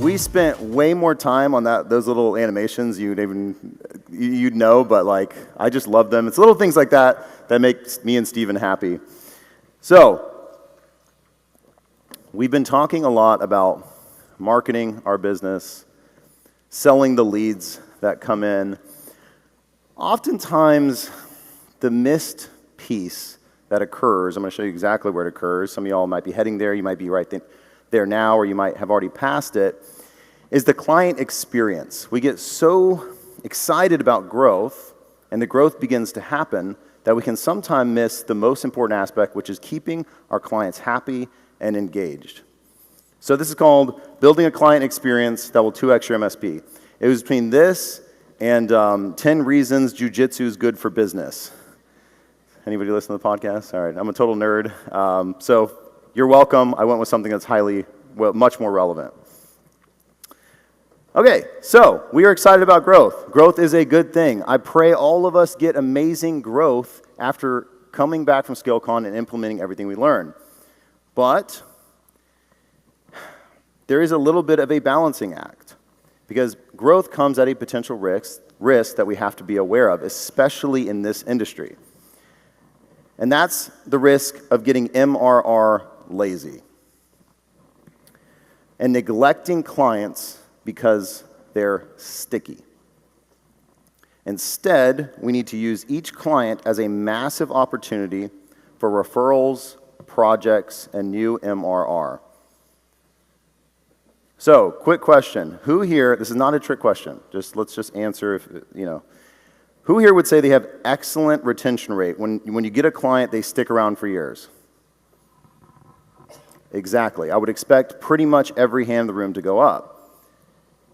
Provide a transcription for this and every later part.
We spent way more time on those little animations you'd know, but like I just love them. It's little things like that that make me and Steven happy. So we've been talking a lot about marketing our business, selling the leads that come in. Oftentimes, the missed piece that occurs, I'm going to show you exactly where it occurs. Some of y'all might be heading there, you might be right there now, or you might have already passed it, is the client experience. We get so excited about growth, and the growth begins to happen, that we can sometimes miss the most important aspect, which is keeping our clients happy and engaged. So this is called building a client experience that will 2x your MSP. It was between this and 10 reasons jiu-jitsu is good for business. Anybody listen to the podcast? All right, I'm a total nerd. So you're welcome. I went with something that's much more relevant. Okay, so we are excited about growth. Growth is a good thing. I pray all of us get amazing growth after coming back from ScaleCon and implementing everything we learned. But there is a little bit of a balancing act, because growth comes at a potential risk that we have to be aware of, especially in this industry. And that's the risk of getting MRR lazy and neglecting clients because they're sticky. Instead, we need to use each client as a massive opportunity for referrals, projects, and new MRR. So, quick question. Who here, this is not a trick question, let's just answer if, who here would say they have excellent retention rate? When you get a client, they stick around for years? Exactly. I would expect pretty much every hand in the room to go up.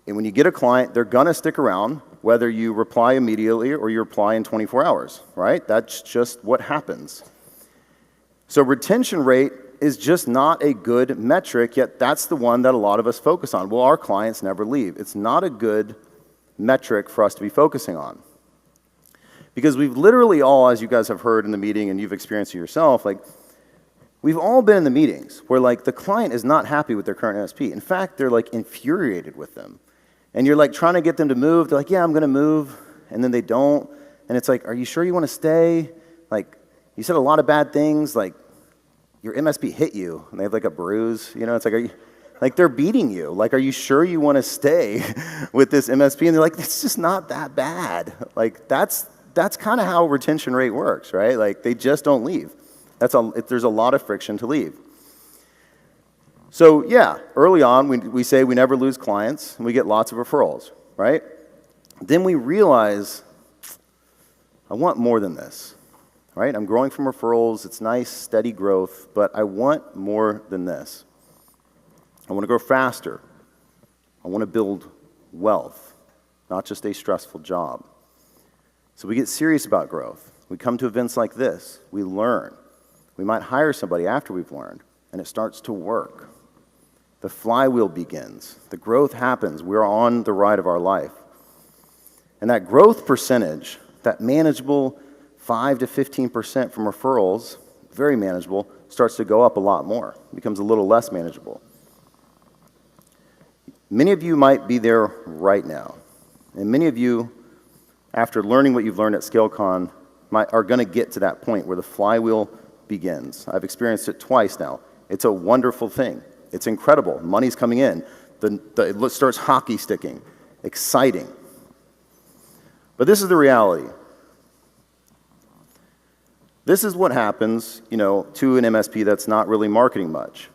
And when you get a client, they're going to stick around, whether you reply immediately or you reply in 24 hours, right? That's just what happens. So retention rate is just not a good metric, yet that's the one that a lot of us focus on. Well, our clients never leave. It's not a good metric for us to be focusing on. Because we've literally all, as you guys have heard in the meeting and you've experienced it yourself, we've all been in the meetings where the client is not happy with their current MSP. In fact, they're infuriated with them. And you're trying to get them to move. They're yeah, I'm going to move. And then they don't. And it's are you sure you want to stay? You said a lot of bad things. Your MSP hit you and they have a bruise. It's are you, they're beating you. Are you sure you want to stay with this MSP? And they're it's just not that bad. That's kind of how retention rate works, right? They just don't leave. There's a lot of friction to leave. So yeah, early on, we say we never lose clients, and we get lots of referrals, right? Then we realize, I want more than this, right? I'm growing from referrals. It's nice, steady growth, but I want more than this. I want to grow faster. I want to build wealth, not just a stressful job. So we get serious about growth. We come to events like this. We learn. We might hire somebody after we've learned, and it starts to work. The flywheel begins. The growth happens. We're on the ride of our life. And that growth percentage, that manageable 5 to 15% from referrals, very manageable, starts to go up a lot more. It becomes a little less manageable. Many of you might be there right now. And many of you, after learning what you've learned at ScaleCon, are going to get to that point where the flywheel begins. I've experienced it twice now. It's a wonderful thing. It's incredible. Money's coming in. It starts hockey sticking. Exciting. But this is the reality. This is what happens, to an MSP that's not really marketing much.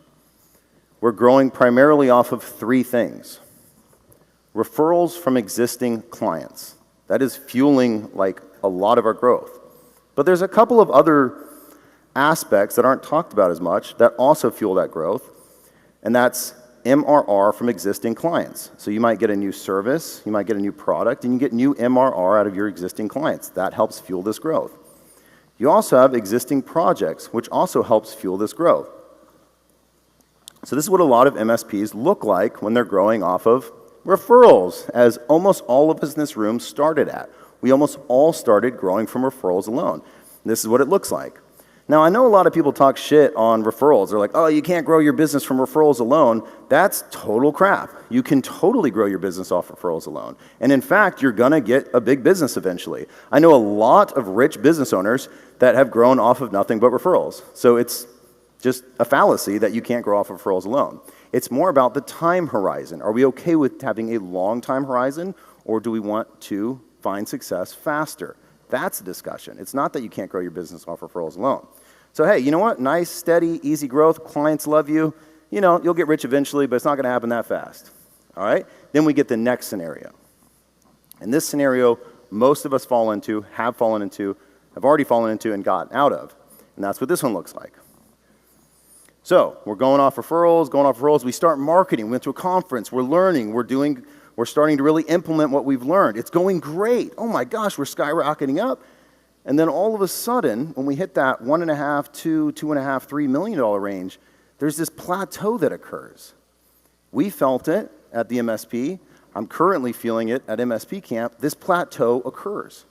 We're growing primarily off of 3 things. Referrals from existing clients. That is fueling a lot of our growth. But there's a couple of other aspects that aren't talked about as much that also fuel that growth, and that's MRR from existing clients. So you might get a new service, you might get a new product, and you get new MRR out of your existing clients. That helps fuel this growth. You also have existing projects, which also helps fuel this growth. So this is what a lot of MSPs look like when they're growing off of referrals, as almost all of us in this room started at. We almost all started growing from referrals alone. This is what it looks like. Now, I know a lot of people talk shit on referrals. They're like, oh, you can't grow your business from referrals alone. That's total crap. You can totally grow your business off referrals alone. And in fact, you're gonna get a big business eventually. I know a lot of rich business owners that have grown off of nothing but referrals. So it's just a fallacy that you can't grow off of referrals alone. It's more about the time horizon. Are we okay with having a long time horizon, or do we want to find success faster? That's the discussion. It's not that you can't grow your business off referrals alone. So hey, you know what? Nice, steady, easy growth. Clients love you. You know, you'll get rich eventually, but it's not going to happen that fast. All right? Then we get the next scenario. And this scenario, most of us fall into, have fallen into, have already fallen into and gotten out of. And that's what this one looks like. So we're going off referrals. We start marketing. We went to a conference. We're learning. We're starting to really implement what we've learned. It's going great. Oh my gosh, we're skyrocketing up. And then all of a sudden, when we hit that $1.5, $2, $2.5, $3 million range, there's this plateau that occurs. We felt it at the MSP. I'm currently feeling it at MSP Camp. This plateau occurs.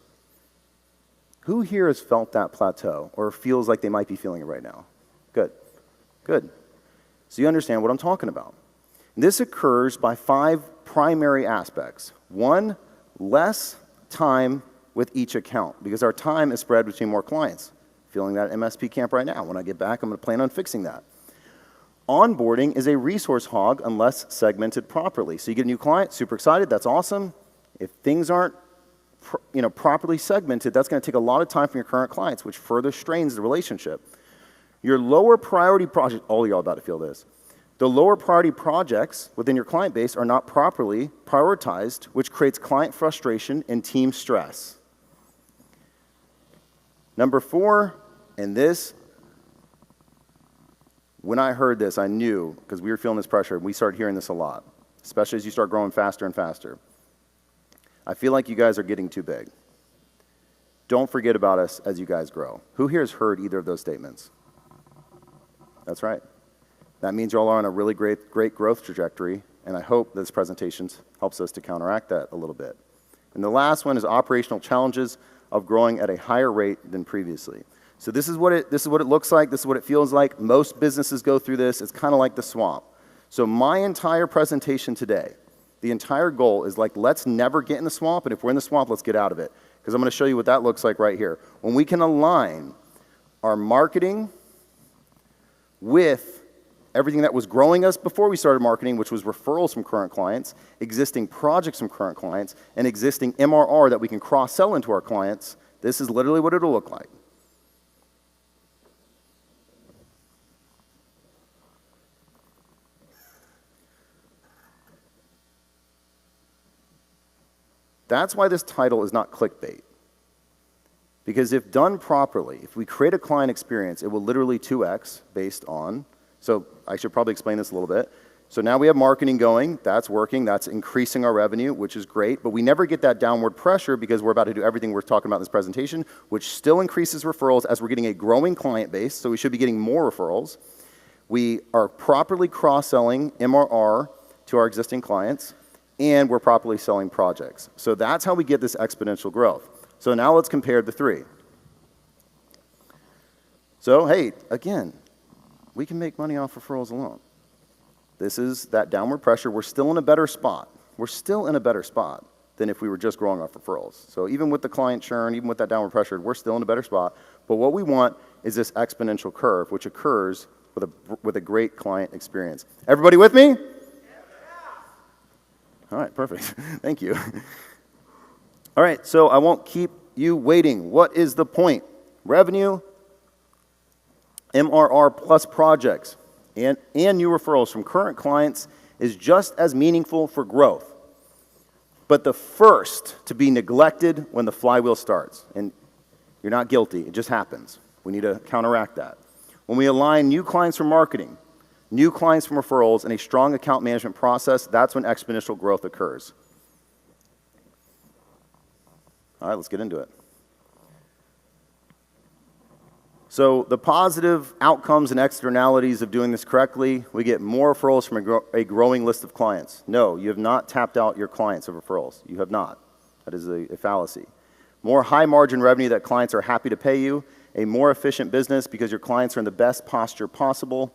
Who here has felt that plateau or feels like they might be feeling it right now? Good. Good. So you understand what I'm talking about. This occurs by 5 primary aspects. 1, less time with each account, because our time is spread between more clients. Feeling that at MSP Camp right now. When I get back, I'm going to plan on fixing that. Onboarding is a resource hog unless segmented properly. So you get a new client, super excited, that's awesome. If things aren't properly segmented, that's going to take a lot of time from your current clients, which further strains the relationship. Your lower priority project, all of y'all about to feel this. The lower priority projects within your client base are not properly prioritized, which creates client frustration and team stress. Number 4, and this, when I heard this, I knew, because we were feeling this pressure, we started hearing this a lot, especially as you start growing faster and faster. I feel like you guys are getting too big. Don't forget about us as you guys grow. Who here has heard either of those statements? That's right. That means you all are on a really great growth trajectory, and I hope this presentation helps us to counteract that a little bit. And the last one is operational challenges of growing at a higher rate than previously. So this is what it looks like, this is what it feels like. Most businesses go through this. It's kind of like the swamp. So my entire presentation today, the entire goal is like, let's never get in the swamp, and if we're in the swamp, let's get out of it. Because I'm going to show you what that looks like right here. When we can align our marketing with everything that was growing us before we started marketing, which was referrals from current clients, existing projects from current clients, and existing MRR that we can cross-sell into our clients, this is literally what it'll look like. That's why this title is not clickbait. Because if done properly, if we create a client experience, it will literally 2x based on, so I should probably explain this a little bit. So now we have marketing going, that's working, that's increasing our revenue, which is great, but we never get that downward pressure because we're about to do everything we're talking about in this presentation, which still increases referrals as we're getting a growing client base, so we should be getting more referrals. We are properly cross-selling MRR to our existing clients, and we're properly selling projects. So that's how we get this exponential growth. So now let's compare the 3. So hey, again, we can make money off referrals alone. This is that downward pressure. We're still in a better spot. We're still in a better spot than if we were just growing off referrals. So even with the client churn, even with that downward pressure, we're still in a better spot. But what we want is this exponential curve, which occurs with a great client experience. Everybody with me? All right, perfect. Thank you. All right, so I won't keep you waiting. What is the point? Revenue, MRR plus projects, and new referrals from current clients is just as meaningful for growth. But the first to be neglected when the flywheel starts, and you're not guilty, it just happens. We need to counteract that. When we align new clients from marketing, new clients from referrals, and a strong account management process, that's when exponential growth occurs. All right, let's get into it. So the positive outcomes and externalities of doing this correctly, we get more referrals from a growing list of clients. No, you have not tapped out your clients of referrals. You have not. That is a fallacy. More high margin revenue that clients are happy to pay you, a more efficient business because your clients are in the best posture possible.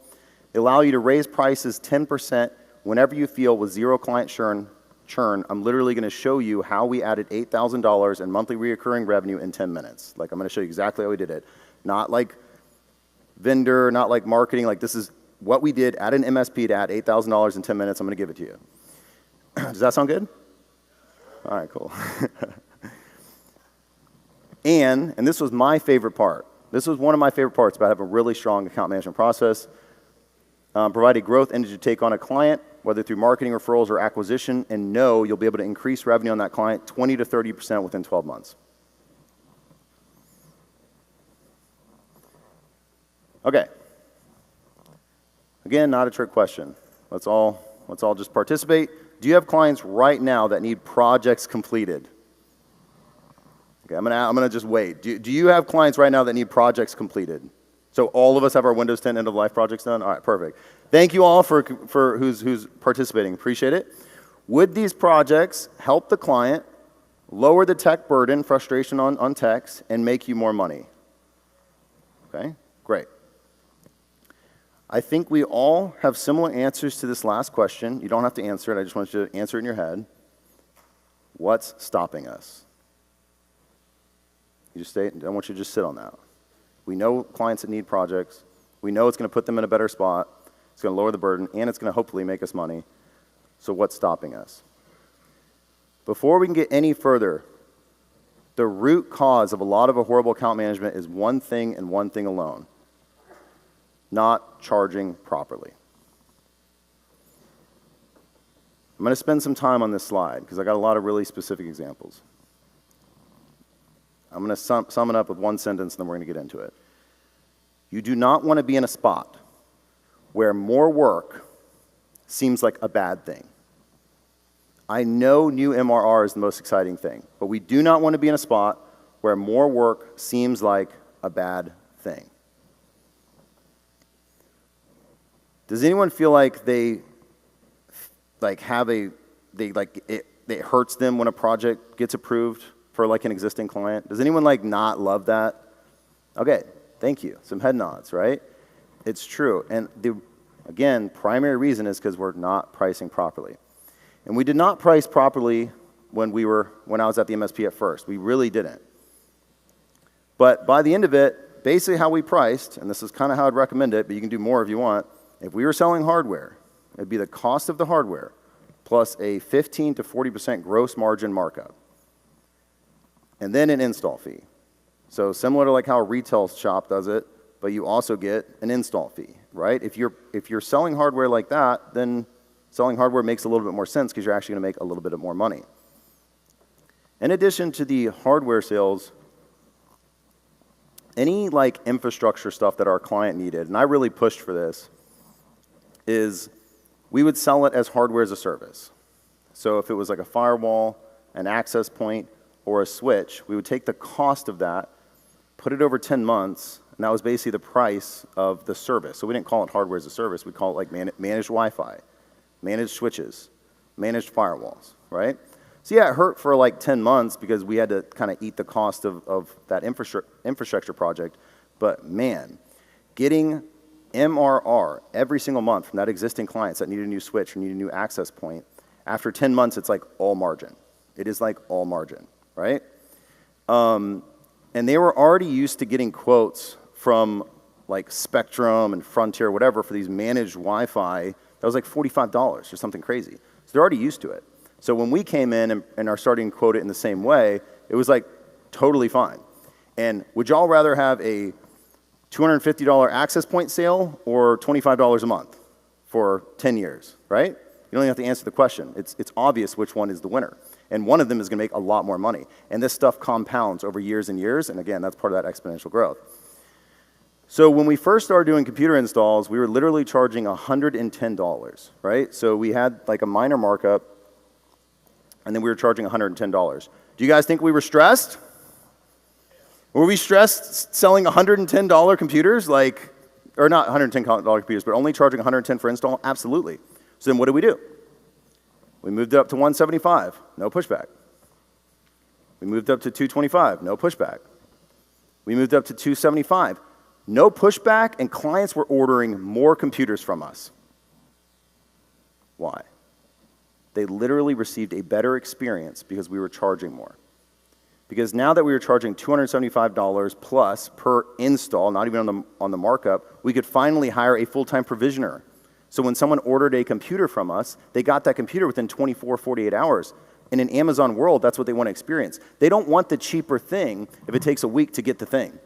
They allow you to raise prices 10% whenever you feel with zero client churn. I'm literally going to show you how we added $8,000 in monthly recurring revenue in 10 minutes. Like, I'm going to show you exactly how we did it. Not like vendor, not like marketing. Like, this is what we did at an MSP to add $8,000 in 10 minutes. I'm going to give it to you. Does that sound good? All right, cool. And this was my favorite part. This was one of my favorite parts about having a really strong account management process. Provide a growth engine to take on a client, whether through marketing, referrals, or acquisition, and know you'll be able to increase revenue on that client 20 to 30% within 12 months. Okay. Again, not a trick question. Let's all just participate. Do you have clients right now that need projects completed? Okay, I'm gonna just wait. Do you have clients right now that need projects completed? So all of us have our Windows 10 end-of-life projects done? All right, perfect. Thank you all for who's participating. Appreciate it. Would these projects help the client, lower the tech burden, frustration on techs, and make you more money? Okay, great. I think we all have similar answers to this last question. You don't have to answer it. I just want you to answer it in your head. What's stopping us? You just I want you to just sit on that. We know clients that need projects. We know it's going to put them in a better spot. It's going to lower the burden, and it's going to hopefully make us money. So what's stopping us? Before we can get any further, the root cause of a lot of a horrible account management is one thing and one thing alone: not charging properly. I'm going to spend some time on this slide because I got a lot of really specific examples. I'm going to sum it up with one sentence, and then we're going to get into it. You do not want to be in a spot where more work seems like a bad thing. I know new MRR is the most exciting thing, but we do not want to be in a spot where more work seems like a bad thing. Does anyone feel like it hurts them when a project gets approved for like an existing client? Does anyone not love that? Okay, thank you. Some head nods, right? It's true. And again, primary reason is because we're not pricing properly. And we did not price properly when I was at the MSP at first. We really didn't. But by the end of it, basically how we priced, and this is kind of how I'd recommend it, but you can do more if you want. If we were selling hardware, it'd be the cost of the hardware plus a 15 to 40% gross margin markup, and then an install fee. So similar to how a retail shop does it, but you also get an install fee, right? If you're selling hardware like that, then selling hardware makes a little bit more sense because you're actually going to make a little bit more money. In addition to the hardware sales, any infrastructure stuff that our client needed, and I really pushed for this, is we would sell it as hardware as a service. So if it was like a firewall, an access point, or a switch, we would take the cost of that, put it over 10 months, and that was basically the price of the service. So we didn't call it hardware as a service. We call it managed Wi-Fi, managed switches, managed firewalls, right? So yeah, it hurt for 10 months because we had to kind of eat the cost of that infrastructure project. But man, getting MRR every single month from that existing clients that need a new switch or need a new access point, after 10 months, it's all margin. It is all margin, right? And they were already used to getting quotes from Spectrum and Frontier, whatever, for these managed Wi-Fi. That was $45 or something crazy. So they're already used to it. So when we came in and are starting to quote it in the same way, it was totally fine. And would y'all rather have a $250 access point sale or $25 a month for 10 years, right? You don't even have to answer the question. It's obvious which one is the winner. And one of them is going to make a lot more money. And this stuff compounds over years and years. And again, that's part of that exponential growth. So when we first started doing computer installs, we were literally charging $110, right? So we had a minor markup, and then we were charging $110. Do you guys think we were stressed? Were we stressed selling $110 computers? Or not $110 computers, but only charging $110 for install? Absolutely. So then what did we do? We moved it up to $175, no pushback. We moved up to $225, no pushback. We moved up to $275. No pushback, and clients were ordering more computers from us. Why? They literally received a better experience because we were charging more. Because now that we were charging $275 plus per install, not even on the markup, we could finally hire a full-time provisioner. So when someone ordered a computer from us, they got that computer within 24, 48 hours. In an Amazon world, that's what they want to experience. They don't want the cheaper thing if it takes a week to get the thing.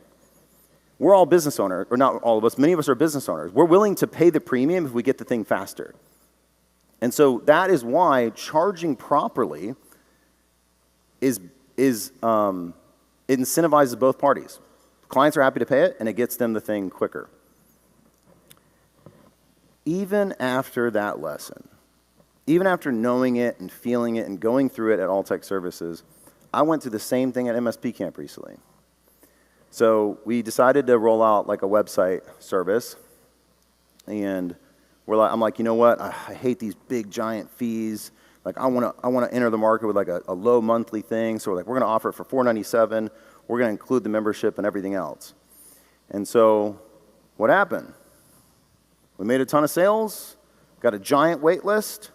We're all business owners, or not all of us, many of us are business owners. We're willing to pay the premium if we get the thing faster. And so that is why charging properly it incentivizes both parties. Clients are happy to pay it, and it gets them the thing quicker. Even after that lesson, even after knowing it and feeling it and going through it at All Tech Services, I went through the same thing at MSP Camp recently. So we decided to roll out like a website service, and I'm like, you know what? I hate these big giant fees. Like I want to enter the market with like a low monthly thing. So we're going to offer it for $497. We're going to include the membership and everything else. And so what happened? We made a ton of sales, got a giant wait list.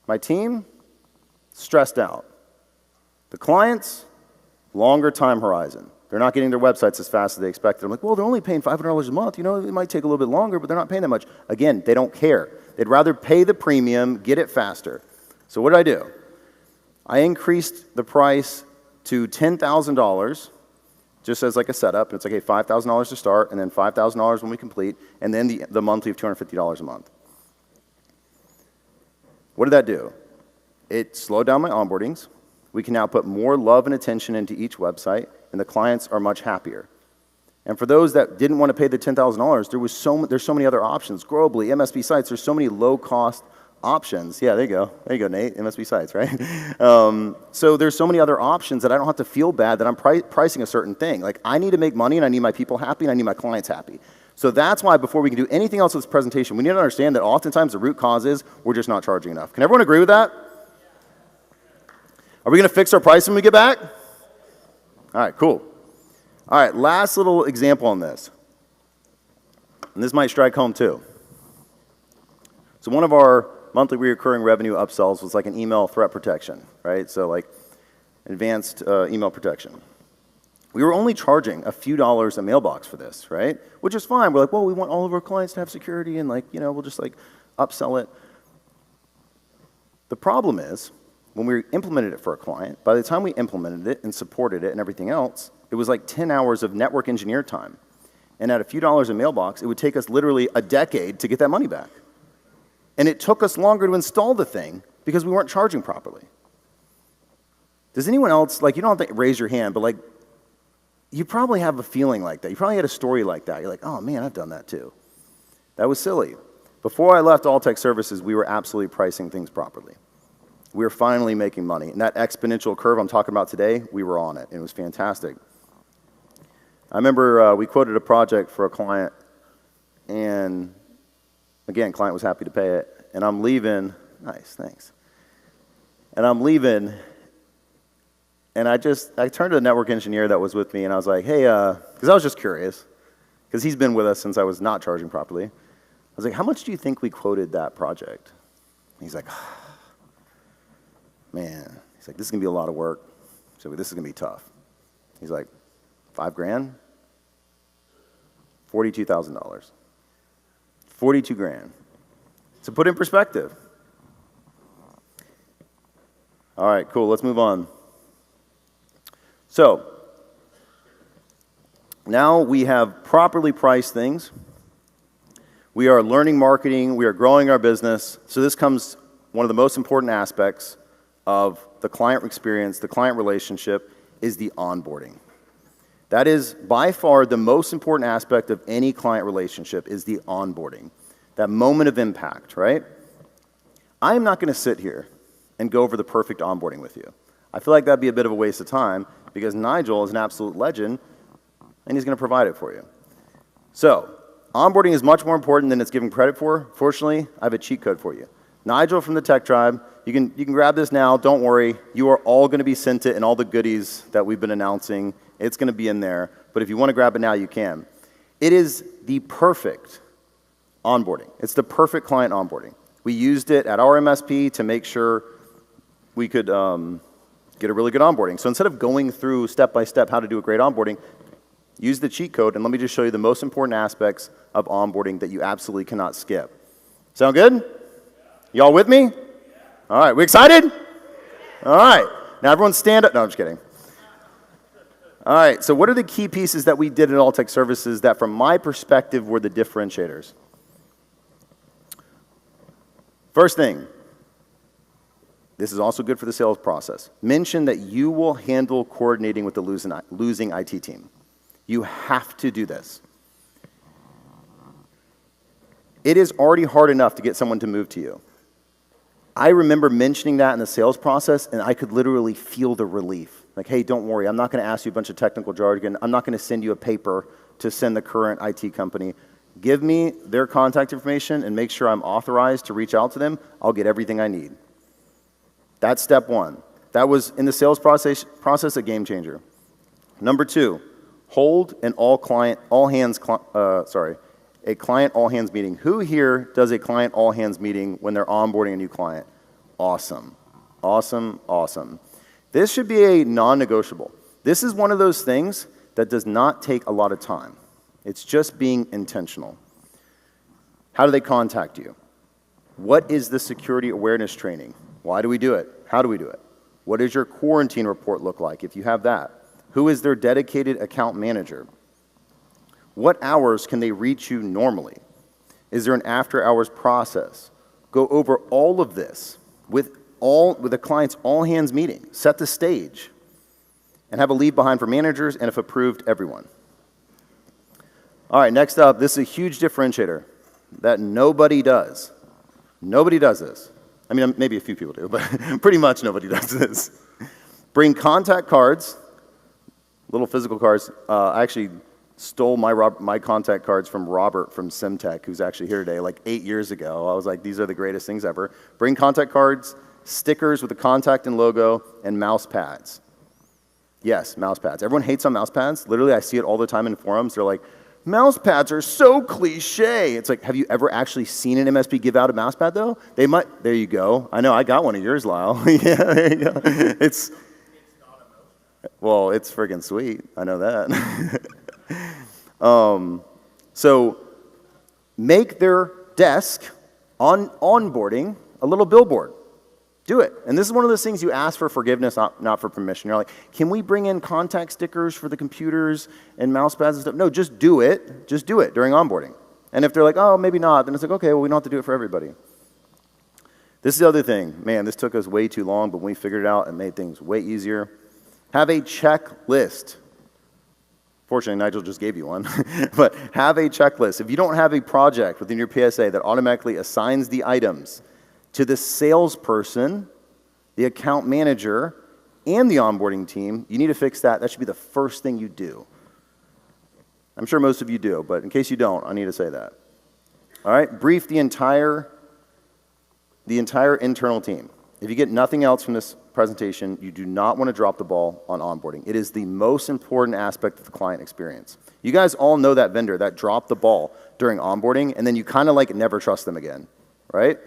My team, stressed out. The clients, longer time horizon. They're not getting their websites as fast as they expected. I'm like, well, they're only paying $500 a month. You know, it might take a little bit longer, but they're not paying that much. Again, they don't care. They'd rather pay the premium, get it faster. So what did I do? I increased the price to $10,000 just as like a setup. And it's like, hey, $5,000 to start, and then $5,000 when we complete, and then the monthly of $250 a month. What did that do? It slowed down my onboardings. We can now put more love and attention into each website, and the clients are much happier. And for those that didn't want to pay the $10,000, there's so many other options. Globally, MSP sites, there's so many low-cost options. Yeah, there you go. There you go, Nate, MSP sites, right? So there's so many other options that I don't have to feel bad that I'm pricing a certain thing. Like, I need to make money, and I need my people happy, and I need my clients happy. So that's why before we can do anything else with this presentation, we need to understand that oftentimes the root cause is we're just not charging enough. Can everyone agree with that? Are we going to fix our price when we get back? All right, cool. All right, last little example on this. And this might strike home too. So one of our monthly recurring revenue upsells was like an email threat protection, right? So like advanced email protection. We were only charging a few dollars a mailbox for this, right? Which is fine. We're like, well, we want all of our clients to have security, and like, you know, we'll just like upsell it. The problem is, when we implemented it for a client, by the time we implemented it and supported it and everything else, it was like 10 hours of network engineer time. And at a few dollars a mailbox, it would take us literally a decade to get that money back. And it took us longer to install the thing because we weren't charging properly. Does anyone else, like, you don't have to raise your hand, but like, you probably have a feeling like that. You probably had a story like that. You're like, oh man, I've done that too. That was silly. Before I left All Tech Services, we were absolutely pricing things properly. We were finally making money. And that exponential curve I'm talking about today, we were on it. And it was fantastic. I remember we quoted a project for a client, and again, client was happy to pay it. And I'm leaving. Nice, thanks. And I'm leaving, and I turned to the network engineer that was with me, and I was like, hey, because I was just curious, because he's been with us since I was not charging properly. I was like, how much do you think we quoted that project? And he's like, man, he's like, this is going to be a lot of work. So this is going to be tough. He's like, $5,000? $42,000. 42 grand. So put in perspective. All right, cool, let's move on. So, now we have properly priced things. We are learning marketing, we are growing our business. So this comes one of the most important aspects of the client experience, the client relationship, is the onboarding. That is by far the most important aspect of any client relationship, is the onboarding. That moment of impact, right? I am not going to sit here and go over the perfect onboarding with you. I feel like that'd be a bit of a waste of time because Nigel is an absolute legend and he's going to provide it for you. So, onboarding is much more important than it's given credit for. Fortunately, I have a cheat code for you. Nigel from the Tech Tribe, you can grab this now, don't worry. You are all going to be sent it and all the goodies that we've been announcing. It's going to be in there. but if you want to grab it now, you can. It is the perfect onboarding. It's the perfect client onboarding. We used it at our MSP to make sure we could get a really good onboarding. So instead of going through step by step how to do a great onboarding, use the cheat code, and let me just show you the most important aspects of onboarding that you absolutely cannot skip. Sound good? Y'all with me? All right, we excited? All right, now everyone stand up. No, I'm just kidding. All right, so what are the key pieces that we did at All Tech Services that from my perspective were the differentiators? First thing, this is also good for the sales process. Mention that you will handle coordinating with the losing IT team. You have to do this. It is already hard enough to get someone to move to you. I remember mentioning that in the sales process, and I could literally feel the relief. Like, hey, don't worry, I'm not going to ask you a bunch of technical jargon. I'm not going to send you a paper to send the current IT company. Give me their contact information and make sure I'm authorized to reach out to them. I'll get everything I need. That's step one. That was, in the sales process a game changer. Number two, hold an a client all hands meeting. Who here does a client all hands meeting when they're onboarding a new client? Awesome, awesome, awesome. This should be a non-negotiable. This is one of those things that does not take a lot of time. It's just being intentional. How do they contact you? What is the security awareness training? Why do we do it? How do we do it? What does your quarantine report look like if you have that? Who is their dedicated account manager? What hours can they reach you normally? Is there an after-hours process? Go over all of this with the client's all-hands meeting. Set the stage. And have a leave behind for managers, and if approved, everyone. All right, next up, this is a huge differentiator that nobody does. Nobody does this. I mean, maybe a few people do, but pretty much nobody does this. Bring contact cards, little physical cards. I actually stole my contact cards from Robert from Simtech, who's actually here today, like 8 years ago. I was like, these are the greatest things ever. Bring contact cards, stickers with the contact and logo, and mouse pads. Yes, mouse pads. Everyone hates on mouse pads. Literally, I see it all the time in forums. They're like, mouse pads are so cliche. It's like, have you ever actually seen an MSP give out a mouse pad, though? They might. There you go. I know, I got one of yours, Lyle. Yeah, there you go. It's not a well, it's friggin' sweet. I know that. So make their desk on onboarding a little billboard. Do it. And this is one of those things you ask for forgiveness, not for permission. You're like, can we bring in contact stickers for the computers and mouse pads and stuff? No, just do it. Just do it during onboarding. And if they're like, oh, maybe not, then it's like, okay, well, we don't have to do it for everybody. This is the other thing. Man, this took us way too long, but when we figured it out, it made things way easier. Have a checklist. Fortunately, Nigel just gave you one. But have a checklist. If you don't have a project within your PSA that automatically assigns the items to the salesperson, the account manager, and the onboarding team, you need to fix that. That should be the first thing you do. I'm sure most of you do, but in case you don't, I need to say that. All right, brief the entire internal team. If you get nothing else from this presentation, you do not want to drop the ball on onboarding. It is the most important aspect of the client experience. You guys all know that vendor that dropped the ball during onboarding, and then you kind of like never trust them again, right?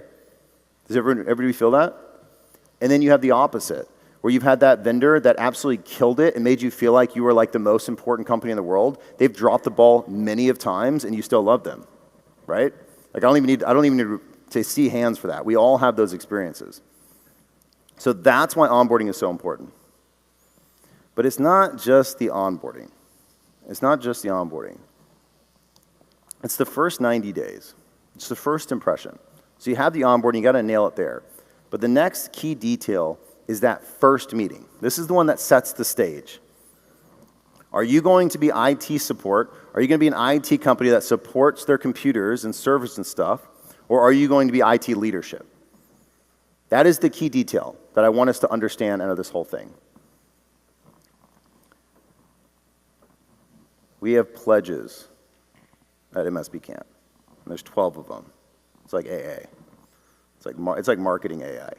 Does everybody feel that? And then you have the opposite, where you've had that vendor that absolutely killed it and made you feel like you were like the most important company in the world. They've dropped the ball many of times, and you still love them, right? Like I don't even need to see hands for that. We all have those experiences. So that's why onboarding is so important. But it's not just the onboarding. It's not just the onboarding. It's the first 90 days. It's the first impression. So you have the onboarding, you got to nail it there. But the next key detail is that first meeting. This is the one that sets the stage. Are you going to be IT support? Are you going to be an IT company that supports their computers and servers and stuff? Or are you going to be IT leadership? That is the key detail that I want us to understand out of this whole thing. We have pledges at MSP Camp. And there's 12 of them. It's like AA. It's like marketing AA.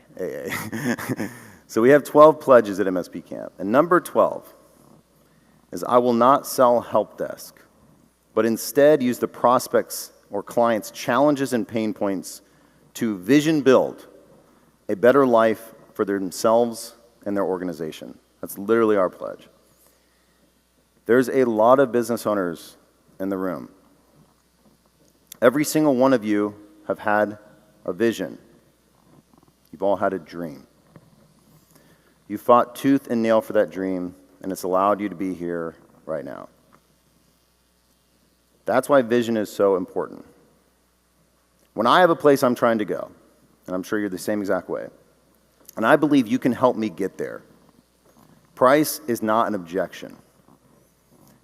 So we have 12 pledges at MSP Camp. And number 12 is I will not sell help desk, but instead use the prospects or clients' challenges and pain points to vision build a better life for themselves and their organization. That's literally our pledge. There's a lot of business owners in the room. Every single one of you have had a vision. You've all had a dream. You fought tooth and nail for that dream, and it's allowed you to be here right now. That's why vision is so important. When I have a place I'm trying to go, and I'm sure you're the same exact way, and I believe you can help me get there, price is not an objection.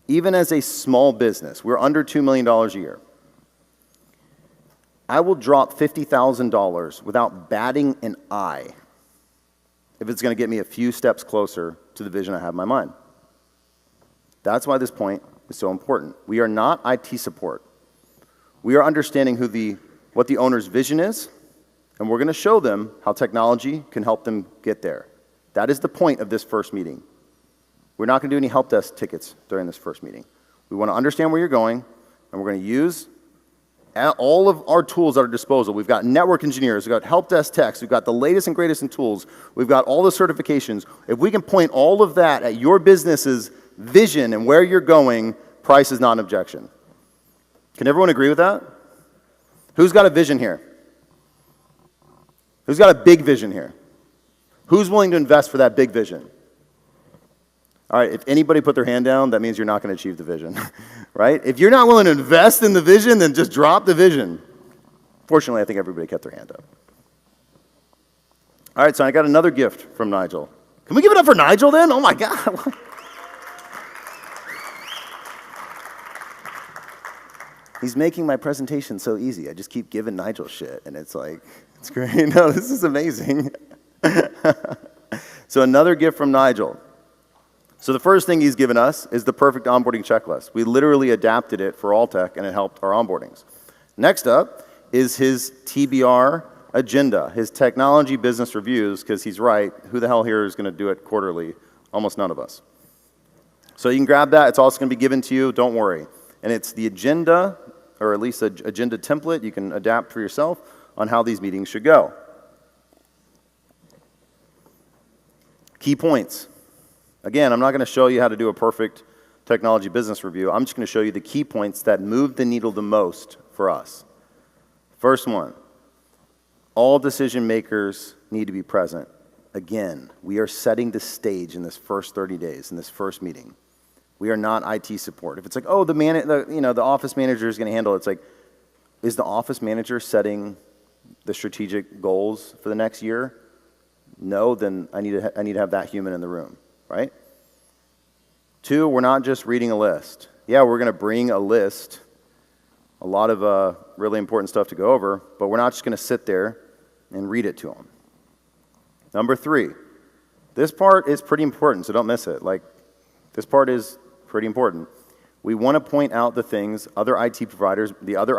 Even as a small business, we're under $2 million a year. I will drop $50,000 without batting an eye if it's going to get me a few steps closer to the vision I have in my mind. That's why this point is so important. We are not IT support. We are understanding what the owner's vision is, and we're going to show them how technology can help them get there. That is the point of this first meeting. We're not going to do any help desk tickets during this first meeting. We want to understand where you're going, and we're going to use all of our tools at our disposal. We've got network engineers, we've got help desk techs, we've got the latest and greatest in tools, we've got all the certifications. If we can point all of that at your business's vision and where you're going, price is not an objection. Can everyone agree with that? Who's got a vision here? Who's got a big vision here? Who's willing to invest for that big vision? All right, if anybody put their hand down, that means you're not going to achieve the vision, right? If you're not willing to invest in the vision, then just drop the vision. Fortunately, I think everybody kept their hand up. All right, so I got another gift from Nigel. Can we give it up for Nigel then? Oh my God. He's making my presentation so easy. I just keep giving Nigel shit, and it's like, it's great. No, this is amazing. So another gift from Nigel. So the first thing he's given us is the perfect onboarding checklist. We literally adapted it for Alltech, and it helped our onboardings. Next up is his TBR agenda, his technology business reviews, because he's right. Who the hell here is going to do it quarterly? Almost none of us. So you can grab that. It's also going to be given to you. Don't worry. And it's the agenda, or at least an agenda template you can adapt for yourself on how these meetings should go. Key points. Again, I'm not going to show you how to do a perfect technology business review. I'm just going to show you the key points that move the needle the most for us. First one, all decision makers need to be present. Again, we are setting the stage in this first 30 days, in this first meeting. We are not IT support. If it's like, oh, the office manager is going to handle it, it's like, is the office manager setting the strategic goals for the next year? No, then I need to have that human in the room. Right? 2, we're not just reading a list. Yeah, we're going to bring a list, a lot of really important stuff to go over, but we're not just going to sit there and read it to them. Number 3, this part is pretty important, so don't miss it. Like, this part is pretty important. We want to point out the things the other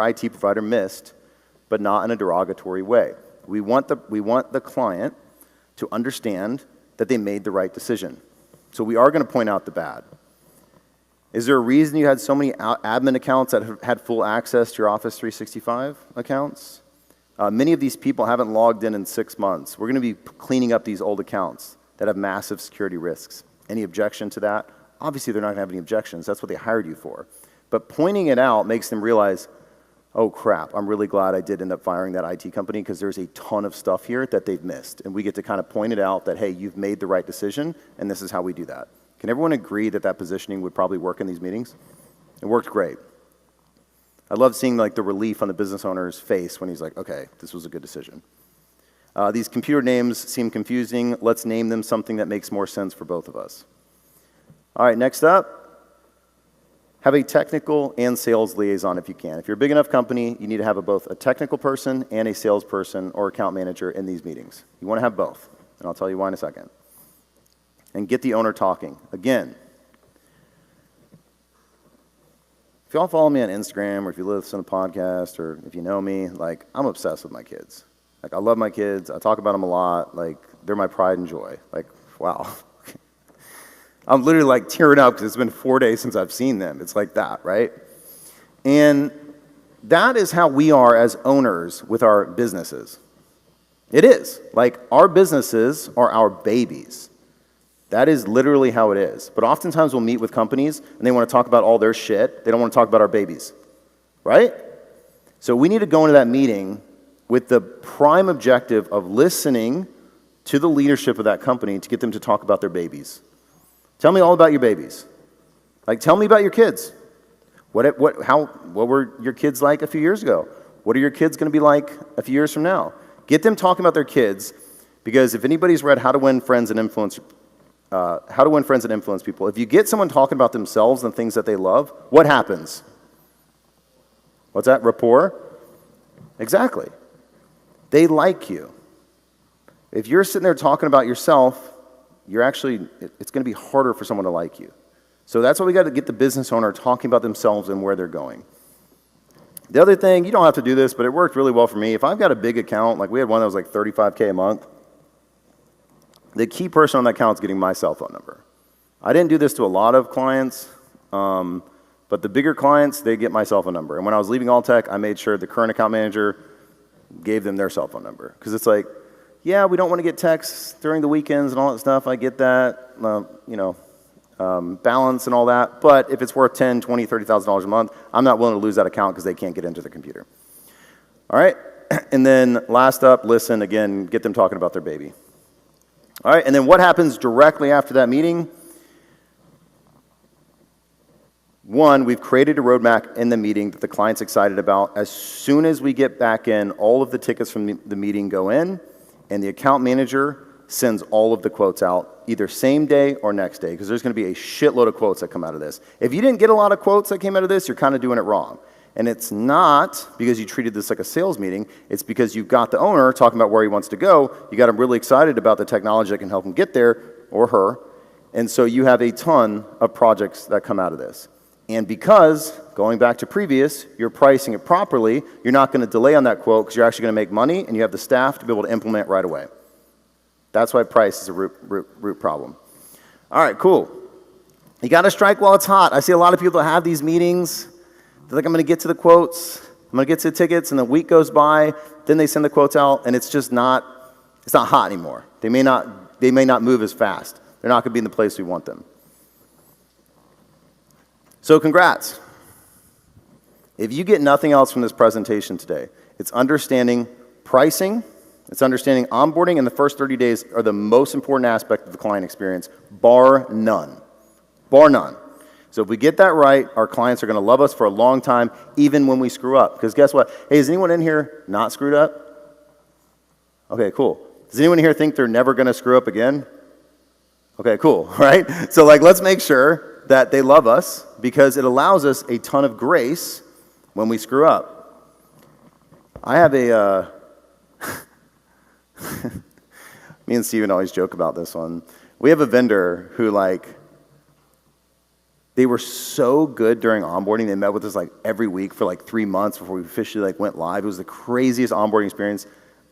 IT provider missed, but not in a derogatory way. We want the client to understand that they made the right decision. So we are going to point out the bad. Is there a reason you had so many admin accounts that have had full access to your Office 365 accounts? Many of these people haven't logged in 6 months. We're going to be cleaning up these old accounts that have massive security risks. Any objection to that? Obviously, they're not going to have any objections. That's what they hired you for. But pointing it out makes them realize, oh crap, I'm really glad I did end up firing that IT company because there's a ton of stuff here that they've missed. And we get to kind of point it out that, hey, you've made the right decision, and this is how we do that. Can everyone agree that that positioning would probably work in these meetings? It worked great. I love seeing like the relief on the business owner's face when he's like, okay, this was a good decision. These computer names seem confusing. Let's name them something that makes more sense for both of us. All right, next up. Have a technical and sales liaison if you can. If you're a big enough company, you need to have both a technical person and a salesperson or account manager in these meetings. You want to have both, and I'll tell you why in a second. And get the owner talking. Again, if y'all follow me on Instagram or if you listen to a podcast or if you know me, like, I'm obsessed with my kids. Like, I love my kids. I talk about them a lot. Like, they're my pride and joy. Like, wow. I'm literally like tearing up because it's been 4 days since I've seen them. It's like that, right? And that is how we are as owners with our businesses. It is. Like, our businesses are our babies. That is literally how it is. But oftentimes we'll meet with companies and they want to talk about all their shit. They don't want to talk about our babies, right? So we need to go into that meeting with the prime objective of listening to the leadership of that company to get them to talk about their babies. Tell me all about your babies. Like, tell me about your kids. What were your kids like a few years ago? What are your kids going to be like a few years from now? Get them talking about their kids, because if anybody's read How to Win Friends and Influence People, if you get someone talking about themselves and things that they love, what happens? What's that? Rapport? Exactly. They like you. If you're sitting there talking about yourself, it's going to be harder for someone to like you. So that's why we got to get the business owner talking about themselves and where they're going. The other thing, you don't have to do this, but it worked really well for me. If I've got a big account, like we had one that was like $35K a month, the key person on that account is getting my cell phone number. I didn't do this to a lot of clients, but the bigger clients, they get my cell phone number. And when I was leaving Alltech, I made sure the current account manager gave them their cell phone number. Because it's like, yeah, we don't want to get texts during the weekends and all that stuff. I get that, balance and all that. But if it's worth $10,000, $20,000, $30,000 a month, I'm not willing to lose that account because they can't get into the computer. All right? And then last up, listen, again, get them talking about their baby. All right, and then what happens directly after that meeting? One, we've created a roadmap in the meeting that the client's excited about. As soon as we get back in, all of the tickets from the meeting go in, and the account manager sends all of the quotes out, either same day or next day, because there's going to be a shitload of quotes that come out of this. If you didn't get a lot of quotes that came out of this, you're kind of doing it wrong. And it's not because you treated this like a sales meeting. It's because you've got the owner talking about where he wants to go. You got him really excited about the technology that can help him get there, or her. And so you have a ton of projects that come out of this. And because, going back to previous, you're pricing it properly, you're not going to delay on that quote because you're actually going to make money and you have the staff to be able to implement right away. That's why price is a root problem. All right, cool. You got to strike while it's hot. I see a lot of people that have these meetings. They're like, I'm going to get to the quotes, I'm going to get to the tickets, and the week goes by, then they send the quotes out, and it's not hot anymore. They may not move as fast. They're not going to be in the place we want them. So congrats. If you get nothing else from this presentation today, it's understanding pricing, it's understanding onboarding, and the first 30 days are the most important aspect of the client experience, bar none. Bar none. So if we get that right, our clients are going to love us for a long time, even when we screw up. Because guess what? Hey, is anyone in here not screwed up? Okay, cool. Does anyone here think they're never going to screw up again? Okay, cool, right? So let's make sure that they love us, because it allows us a ton of grace when we screw up. I have me and Steven always joke about this one. We have a vendor who they were so good during onboarding. They met with us every week for 3 months before we officially went live. It was the craziest onboarding experience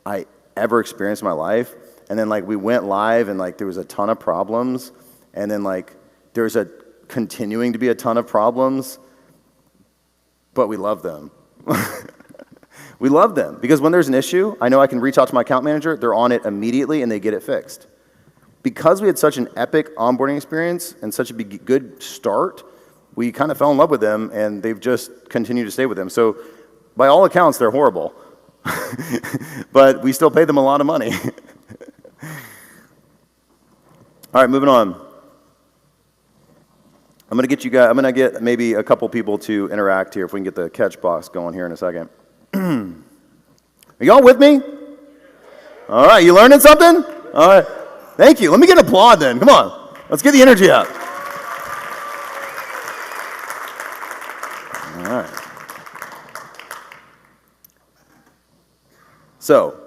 I ever experienced in my life. And then we went live and there was a ton of problems. And then there's continuing to be a ton of problems, but we love them. We love them because when there's an issue, I know I can reach out to my account manager, they're on it immediately and they get it fixed. Because we had such an epic onboarding experience and such a good start, we kind of fell in love with them, and they've just continued to stay with them. So by all accounts, they're horrible. But we still pay them a lot of money. All right, moving on. I'm going to get maybe a couple people to interact here if we can get the catch box going here in a second. Are y'all with me? All right, you learning something? All right. Thank you. Let me get an applaud then. Come on. Let's get the energy up. All right. So,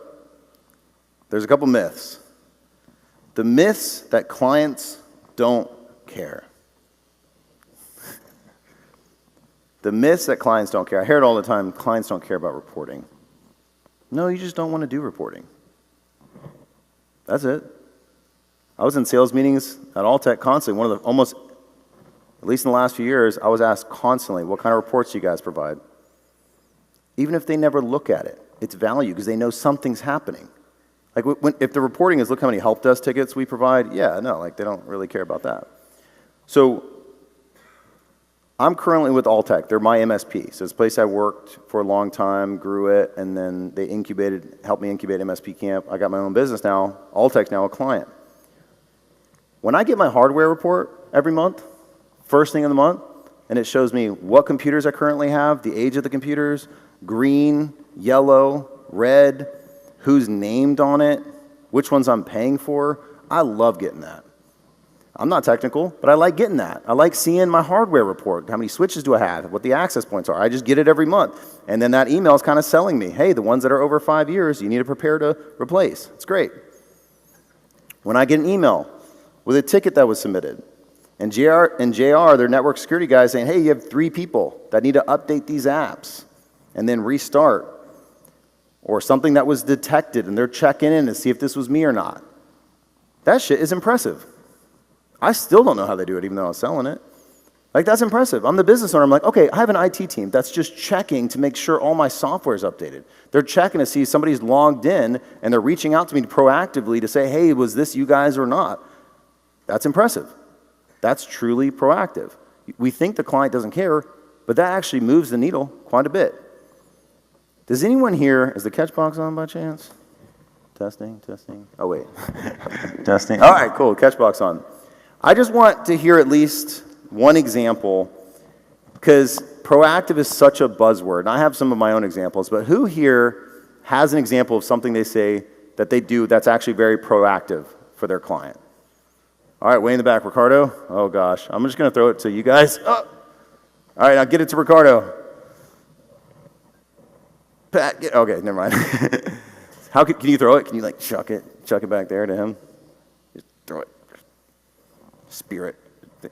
there's a couple myths. The myths that clients don't care. The myths that clients don't care. I hear it all the time. Clients don't care about reporting. No, you just don't want to do reporting. That's it. I was in sales meetings at Alltech constantly. At least in the last few years, I was asked constantly, what kind of reports do you guys provide? Even if they never look at it, it's value because they know something's happening. Like if the reporting is, look how many help desk tickets we provide, yeah, no, like they don't really care about that. So I'm currently with Alltech. They're my MSP. So it's a place I worked for a long time, grew it, and then they helped me incubate MSP Camp. I got my own business now. Alltech's now a client. When I get my hardware report every month, first thing of the month, and it shows me what computers I currently have, the age of the computers, green, yellow, red, who's named on it, which ones I'm paying for. I love getting that. I'm not technical, but I like getting that. I like seeing my hardware report. How many switches do I have? What the access points are. I just get it every month. And then that email is kind of selling me, hey, the ones that are over 5 years, you need to prepare to replace. It's great. When I get an email with a ticket that was submitted, and JR, their network security guy, saying, hey, you have 3 people that need to update these apps and then restart, or something that was detected and they're checking in to see if this was me or not. That shit is impressive. I still don't know how they do it, even though I was selling it. Like, that's impressive. I'm the business owner. I'm like, okay, I have an IT team that's just checking to make sure all my software is updated. They're checking to see if somebody's logged in, and they're reaching out to me proactively to say, hey, was this you guys or not? That's impressive. That's truly proactive. We think the client doesn't care, but that actually moves the needle quite a bit. Does anyone here, is the catch box on by chance? Testing. Oh, wait. Testing. All right, cool, catch box on. I just want to hear at least one example, because proactive is such a buzzword, and I have some of my own examples, but who here has an example of something they say that they do that's actually very proactive for their client? All right, way in the back, Ricardo. Oh, gosh. I'm just going to throw it to you guys. Oh. All right, now get it to Ricardo. Pat, okay, never mind. Can you throw it? Can you, like, chuck it back there to him? Just throw it. Spirit.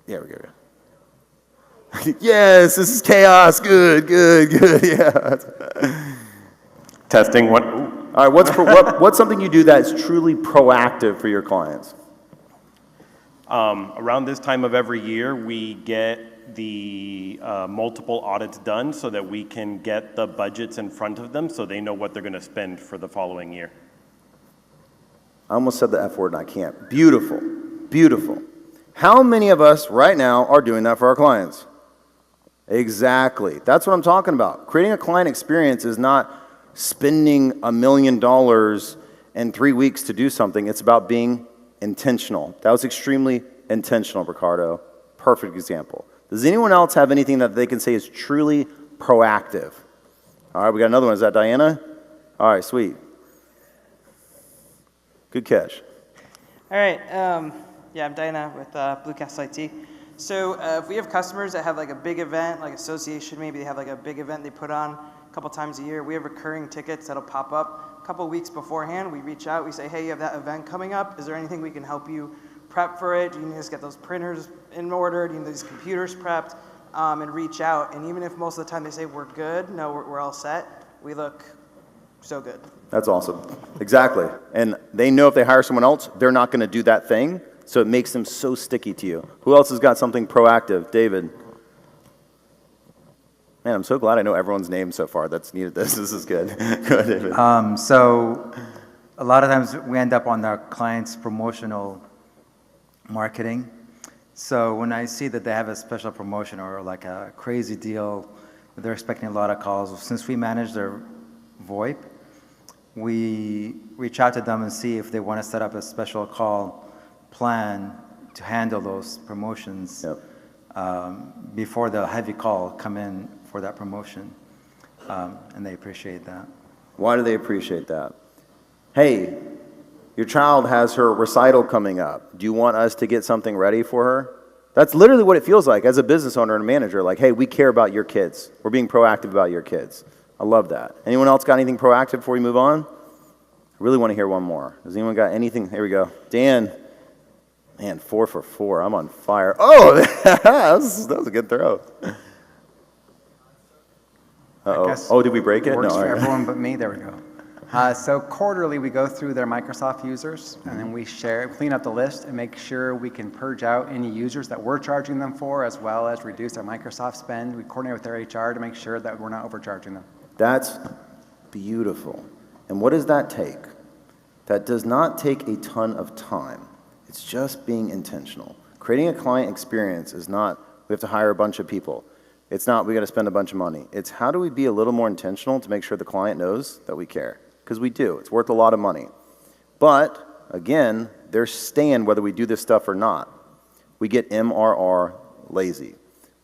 There we go. Yes, this is chaos. Good. Yeah. Testing. What? All right. What's something you do that's truly proactive for your clients? Around this time of every year, we get the multiple audits done so that we can get the budgets in front of them so they know what they're going to spend for the following year. I almost said the F word and I can't. Beautiful. How many of us right now are doing that for our clients? Exactly. That's what I'm talking about. Creating a client experience is not spending $1 million in 3 weeks to do something. It's about being intentional. That was extremely intentional, Ricardo. Perfect example. Does anyone else have anything that they can say is truly proactive? All right, we got another one. Is that Diana? All right, sweet. Good catch. All right. Yeah, I'm Diana with Blue Castle IT. So if we have customers that have like a big event, like association, maybe they have like a big event they put on a couple times a year, we have recurring tickets that'll pop up a couple weeks beforehand. We reach out, we say, hey, you have that event coming up. Is there anything we can help you prep for it? Do you need us to get those printers in order? Do you need these computers prepped? And reach out. And even if most of the time they say we're good, no, we're all set, we look so good. That's awesome. Exactly. And they know if they hire someone else, they're not going to do that thing. So it makes them so sticky to you. Who else has got something proactive? David. Man, I'm so glad I know everyone's name so far that's needed this. This is good. Go ahead, David. So a lot of times we end up on our clients' promotional marketing. So when I see that they have a special promotion or like a crazy deal, they're expecting a lot of calls. Since we manage their VoIP, we reach out to them and see if they want to set up a special call plan to handle those promotions. Yep. Before the heavy call come in for that promotion, and they appreciate that. Why do they appreciate that? Hey, your child has her recital coming up. Do you want us to get something ready for her? That's literally what it feels like as a business owner and a manager. Like, hey, we care about your kids. We're being proactive about your kids. I love that. Anyone else got anything proactive before we move on? I really want to hear one more. Has anyone got anything? Here we go. Dan. Man, 4 for 4. I'm on fire. Oh, that was a good throw. Uh-oh. Oh, did we break it? Works No, for all right. everyone but me. There we go. So quarterly, we go through their Microsoft users, and then we clean up the list and make sure we can purge out any users that we're charging them for, as well as reduce their Microsoft spend. We coordinate with their HR to make sure that we're not overcharging them. That's beautiful. And what does that take? That does not take a ton of time. It's just being intentional. Creating a client experience is not, we have to hire a bunch of people. It's not, we got to spend a bunch of money. It's how do we be a little more intentional to make sure the client knows that we care? Because we do. It's worth a lot of money. But, again, they're staying whether we do this stuff or not. We get MRR lazy.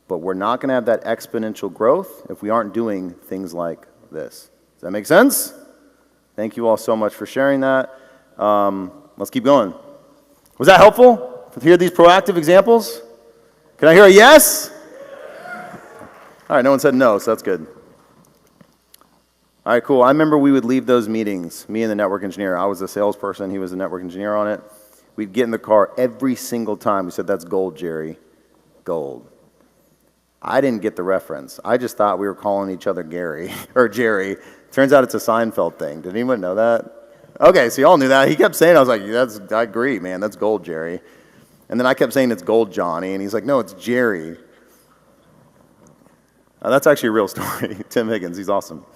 But we're not going to have that exponential growth if we aren't doing things like this. Does that make sense? Thank you all so much for sharing that. Let's keep going. Was that helpful to hear these proactive examples? Can I hear a yes? All right, no one said no, so that's good. All right, cool. I remember we would leave those meetings, me and the network engineer. I was a salesperson, he was the network engineer on it. We'd get in the car every single time. We said, that's gold, Jerry. Gold. I didn't get the reference. I just thought we were calling each other Gary, or Jerry. Turns out it's a Seinfeld thing. Did anyone know that? Okay, so y'all knew that. He kept saying, I was like, I agree, man, that's gold, Jerry. And then I kept saying it's gold, Johnny, and he's like, no, it's Jerry. That's actually a real story. Tim Higgins, he's awesome.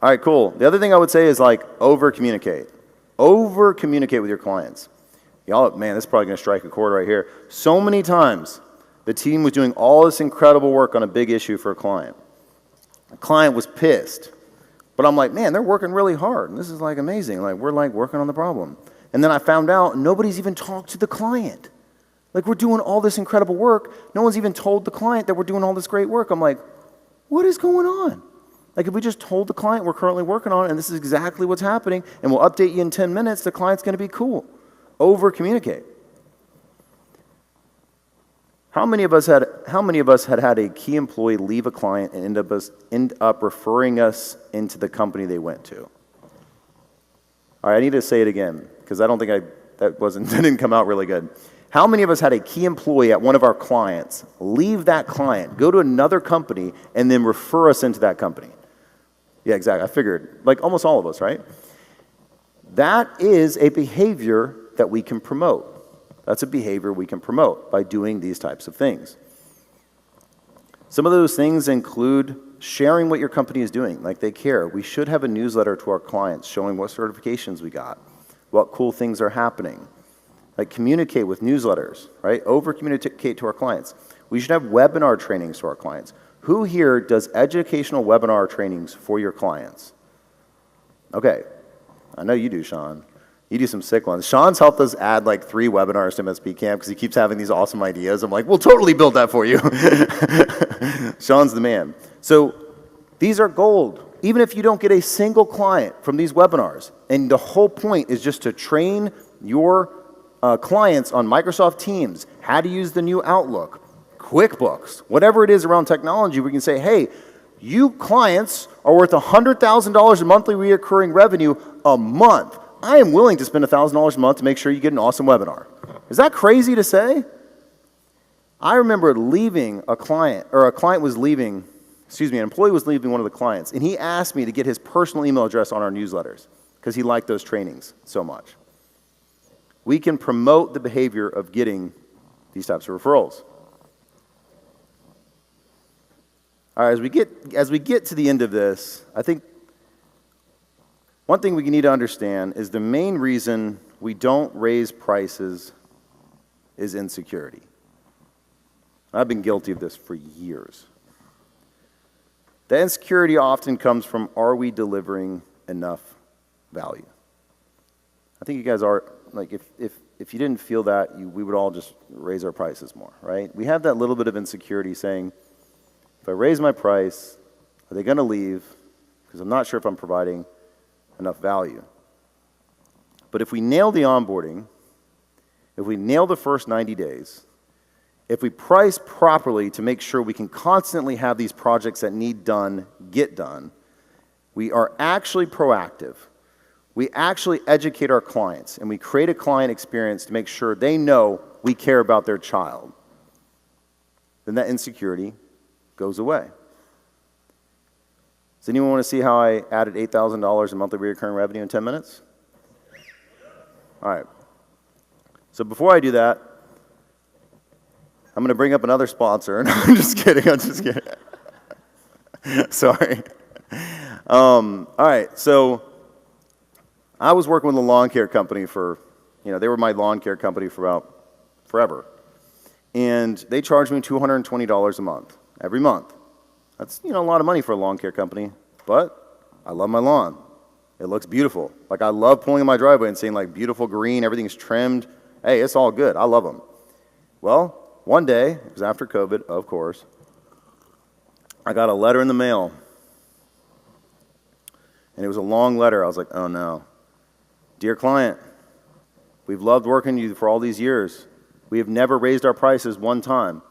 All right, cool. The other thing I would say is like over-communicate. Over-communicate with your clients. Y'all, man, this is probably going to strike a chord right here. So many times, the team was doing all this incredible work on a big issue for a client. The client was pissed. But I'm like, man, they're working really hard. And this is like amazing. Like, we're like working on the problem. And then I found out nobody's even talked to the client. Like, we're doing all this incredible work. No one's even told the client that we're doing all this great work. I'm like, what is going on? Like, if we just told the client we're currently working on it and this is exactly what's happening and we'll update you in 10 minutes, the client's going to be cool. Over-communicate. How many of us had a key employee leave a client and end up referring us into the company they went to? All right, I need to say it again because I don't think that didn't come out really good. How many of us had a key employee at one of our clients leave that client, go to another company, and then refer us into that company? Yeah, exactly. I figured. Like almost all of us, right? That is a behavior that we can promote. That's a behavior we can promote by doing these types of things. Some of those things include sharing what your company is doing, like they care. We should have a newsletter to our clients showing what certifications we got, what cool things are happening. Like communicate with newsletters, right? Over-communicate to our clients. We should have webinar trainings to our clients. Who here does educational webinar trainings for your clients? Okay, I know you do, Sean. You do some sick ones. Sean's helped us add like 3 webinars to MSP Camp because he keeps having these awesome ideas. I'm like, we'll totally build that for you. Sean's the man. So these are gold. Even if you don't get a single client from these webinars, and the whole point is just to train your clients on Microsoft Teams, how to use the new Outlook, QuickBooks, whatever it is around technology, we can say, hey, you clients are worth $100,000 in monthly recurring revenue a month. I am willing to spend $1,000 a month to make sure you get an awesome webinar. Is that crazy to say? I remember leaving a client, or an employee was leaving one of the clients, and he asked me to get his personal email address on our newsletters because he liked those trainings so much. We can promote the behavior of getting these types of referrals. All right, as we get to the end of this, I think one thing we need to understand is the main reason we don't raise prices is insecurity. I've been guilty of this for years. The insecurity often comes from, are we delivering enough value? I think you guys are, like, if you didn't feel that, we would all just raise our prices more, right? We have that little bit of insecurity saying, if I raise my price, are they going to leave? Because I'm not sure if I'm providing enough value. But if we nail the onboarding, if we nail the first 90 days, if we price properly to make sure we can constantly have these projects that need done get done, we are actually proactive. We actually educate our clients, and we create a client experience to make sure they know we care about their child. Then that insecurity goes away. Does anyone want to see how I added $8,000 in monthly recurring revenue in 10 minutes? All right. So before I do that, I'm going to bring up another sponsor. No, I'm just kidding. I'm just kidding. Sorry. All right. So I was working with a lawn care company for, they were my lawn care company for about forever. And they charged me $220 a month, every month. That's, a lot of money for a lawn care company, but I love my lawn. It looks beautiful. Like, I love pulling in my driveway and seeing, like, beautiful green, everything's trimmed. Hey, it's all good. I love them. Well, one day, it was after COVID, of course, I got a letter in the mail. And it was a long letter. I was like, oh, no. Dear client, we've loved working with you for all these years. We have never raised our prices one time.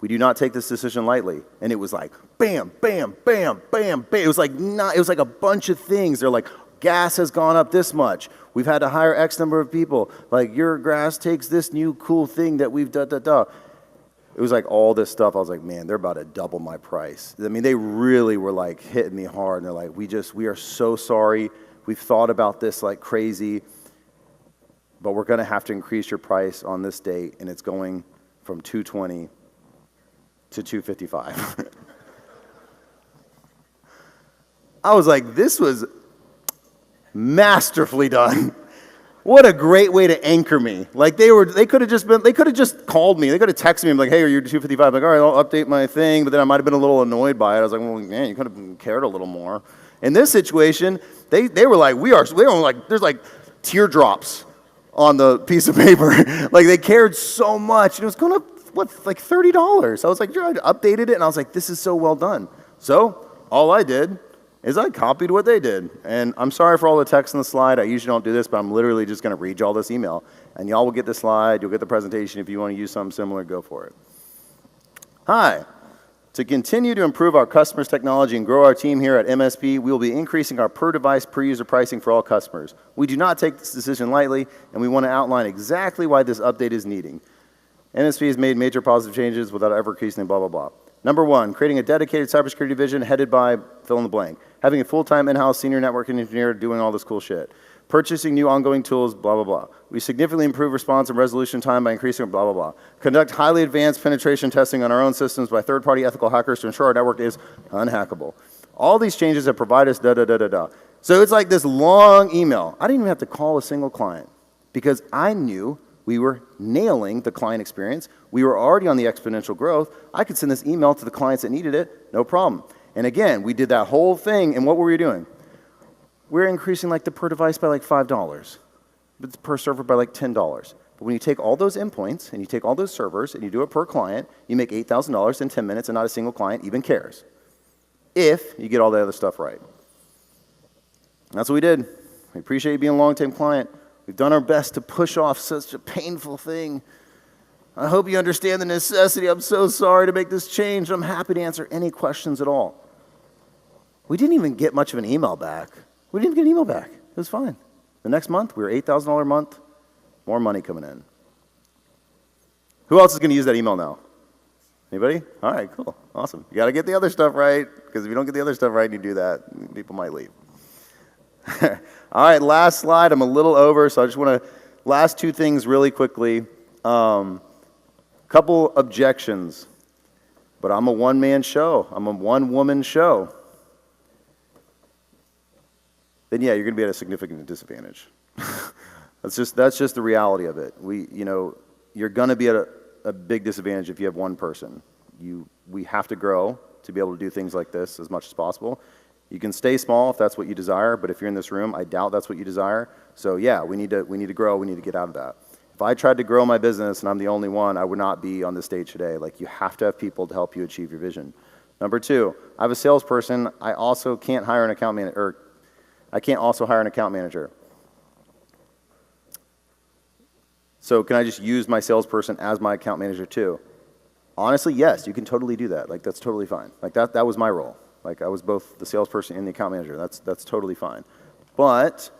We do not take this decision lightly. And it was like, bam, bam, bam, bam, bam. It was like a bunch of things. They're like, gas has gone up this much. We've had to hire X number of people. Like, your grass takes this new cool thing that we've da-da-da. It was like all this stuff. I was like, man, they're about to double my price. I mean, they really were like hitting me hard. And they're like, we are so sorry. We've thought about this like crazy, but we're going to have to increase your price on this date. And it's going from $220 to $255. I was like, this was masterfully done. What a great way to anchor me. Like, they could have just called me. They could have texted me and be like, hey, are you $255? I'm like, all right, I'll update my thing. But then I might have been a little annoyed by it. I was like, well, man, you could have cared a little more. In this situation, they were like, there's like teardrops on the piece of paper. Like, they cared so much. And it was going up, like $30. I was like, I updated it, and I was like, this is so well done. So all I did is I copied what they did. And I'm sorry for all the text in the slide. I usually don't do this, but I'm literally just going to read you all this email. And y'all will get the slide. You'll get the presentation. If you want to use something similar, go for it. Hi. To continue to improve our customers' technology and grow our team here at MSP, we will be increasing our per-device, per-user pricing for all customers. We do not take this decision lightly, and we want to outline exactly why this update is needed. MSP has made major positive changes without ever increasing blah, blah, blah. Number one, creating a dedicated cybersecurity division headed by fill in the blank. Having a full-time in-house senior networking engineer doing all this cool shit. Purchasing new ongoing tools, blah, blah, blah. We significantly improve response and resolution time by increasing blah, blah, blah. Conduct highly advanced penetration testing on our own systems by third-party ethical hackers to ensure our network is unhackable. All these changes have provided us da-da-da-da-da. So it's like this long email. I didn't even have to call a single client because I knew we were nailing the client experience. We were already on the exponential growth. I could send this email to the clients that needed it, no problem. And again, we did that whole thing, and what were we doing? We're increasing like the per device by like $5, but the per server by like $10. But when you take all those endpoints and you take all those servers and you do it per client, you make $8,000 in 10 minutes and not a single client even cares. If you get all the other stuff right. And that's what we did. We appreciate you being a long-term client. We've done our best to push off such a painful thing. I hope you understand the necessity. I'm so sorry to make this change. I'm happy to answer any questions at all. We didn't even get much of an email back. We didn't get an email back. It was fine. The next month, we were $8,000 a month, more money coming in. Who else is going to use that email now? Anybody? All right, cool, awesome. You got to get the other stuff right, because if you don't get the other stuff right and you do that, people might leave. All right, last slide. I'm a little over, so I just want to, last two things really quickly. Couple objections, but I'm a one-man show. I'm a one-woman show. Then yeah, you're going to be at a significant disadvantage. That's just the reality of it. You're going to be at a big disadvantage if you have one person. We have to grow to be able to do things like this as much as possible. You can stay small if that's what you desire, but if you're in this room, I doubt that's what you desire. So yeah, we need to grow. We need to get out of that. If I tried to grow my business and I'm the only one, I would not be on the stage today. Like, you have to have people to help you achieve your vision. Number two, I have a salesperson. I also can't hire an account manager, or I can't also hire an account manager. So can I just use my salesperson as my account manager too? Honestly, yes, you can totally do that. Like, that's totally fine. Like, that was my role. Like, I was both the salesperson and the account manager. That's totally fine. But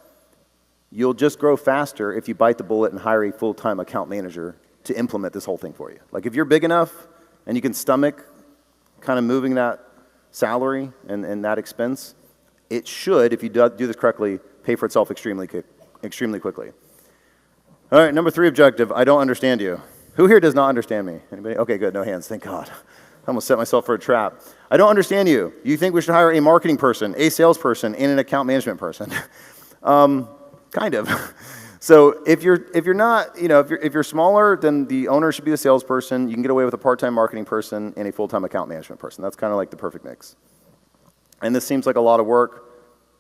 you'll just grow faster if you bite the bullet and hire a full-time account manager to implement this whole thing for you. Like, if you're big enough and you can stomach kind of moving that salary and that expense, it should, if you do this correctly, pay for itself extremely quickly. All right, number 3 objective, I don't understand you. Who here does not understand me? Anybody? Okay, good, no hands, thank God. I almost set myself for a trap. I don't understand you. You think we should hire a marketing person, a salesperson, and an account management person. Kind of. So if you're not, if you're smaller, then the owner should be the salesperson. You can get away with a part-time marketing person and a full-time account management person. That's kind of like the perfect mix. And this seems like a lot of work.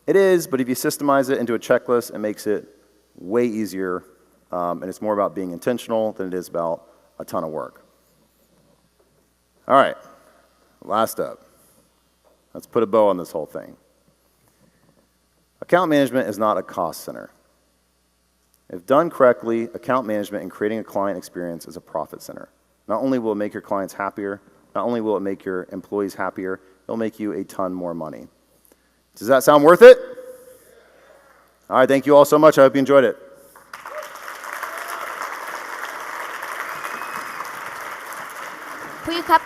It is, but if you systemize it into a checklist, it makes it way easier, and it's more about being intentional than it is about a ton of work. All right, last up. Let's put a bow on this whole thing. Account management is not a cost center. If done correctly, account management and creating a client experience is a profit center. Not only will it make your clients happier, not only will it make your employees happier, it'll make you a ton more money. Does that sound worth it? All right, thank you all so much. I hope you enjoyed it. Pull your cup.